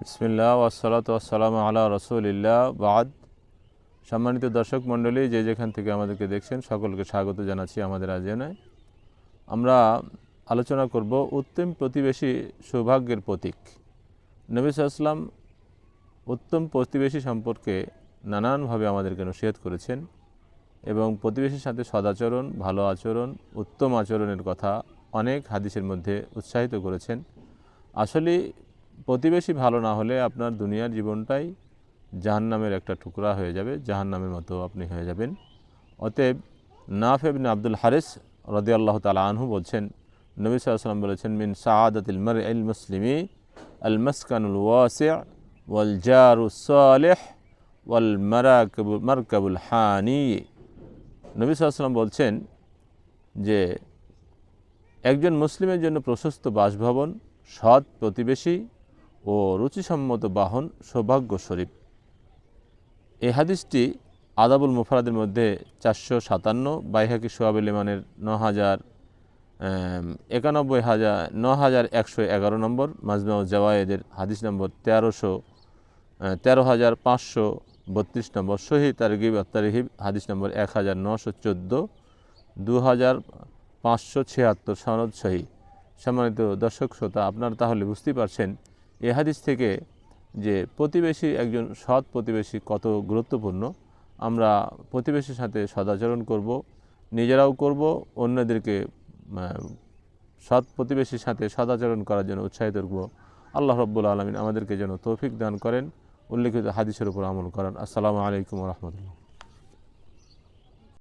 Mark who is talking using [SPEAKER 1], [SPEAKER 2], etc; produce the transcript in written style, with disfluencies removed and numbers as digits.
[SPEAKER 1] বিসমিল্লাহ ওয়াসসালাতু ওয়াসসালামু আলা রাসূলিল্লাহ বাদ। সম্মানিত দর্শক মণ্ডলী, যে যেখান থেকে আমাদেরকে দেখছেন সকলকে স্বাগত জানাচ্ছি আমাদের আয়োজনে। আমরা আলোচনা করব উত্তম প্রতিবেশী সৌভাগ্যের প্রতীক। নবী সাল্লাল্লাহু আলাইহি ওয়াসাল্লাম উত্তম প্রতিবেশী সম্পর্কে নানানভাবে আমাদেরকে নসিহত করেছেন এবং প্রতিবেশীর সাথে সদাচরণ, ভালো আচরণ, উত্তম আচরণের কথা অনেক হাদিসের মধ্যে উৎসাহিত করেছেন। আসলে প্রতিবেশী ভালো না হলে আপনার দুনিয়ার জীবনটাই জাহান্নামের একটা টুকরা হয়ে যাবে, জাহান্নামের মতো আপনি হয়ে যাবেন। অতএব নাফি ইবনে আব্দুল হারিস রাদিয়াল্লাহু তাআলা আনহু বলছেন, নবী সাল্লাল্লাহু আলাইহি ওয়াসাল্লাম বলেছেন, মিন সাআদাতিল মারইল মুসলিমি আল মাসকানুল ওয়াসি' ওয়াল জারুস সালিহ ওয়াল মারকাবুল হানি। নবী সাল্লাল্লাহু আলাইহি ওয়াসাল্লাম বলছেন যে একজন মুসলিমের জন্য প্রশস্ত বাসভবন, সৎ প্রতিবেশী ও রুচিসম্মত বাহন সৌভাগ্যস্বরূপ। এই হাদিসটি আদাবুল মুফরাদের মধ্যে 457, বাইহাকি শুআবুল ঈমানের 9111 নম্বর, মাজমাউজ জাওয়ায়েদের হাদিস নম্বর 13532 নম্বর, সহিহ তারগিব ওয়াত তারহিব হাদিস নম্বর 1914, 2576 সনদ সহিহ। সম্মানিত দর্শক শ্রোতা, আপনারা তাহলে বুঝতেই পারছেন এই হাদিস থেকে যে প্রতিবেশী, একজন সৎ প্রতিবেশী কত গুরুত্বপূর্ণ। আমরা প্রতিবেশীর সাথে সদাচরণ করব, নিজেরাও করব, অন্যদেরকে সৎ প্রতিবেশীর সাথে সদাচরণ করার জন্য উৎসাহিত করব। আল্লাহ রাব্বুল আলামিন আমাদেরকে যেন তৌফিক দান করেন উল্লেখিত হাদিসের উপর আমল করেন। আসসালামু আলাইকুম ওয়া রাহমাতুল্লাহ।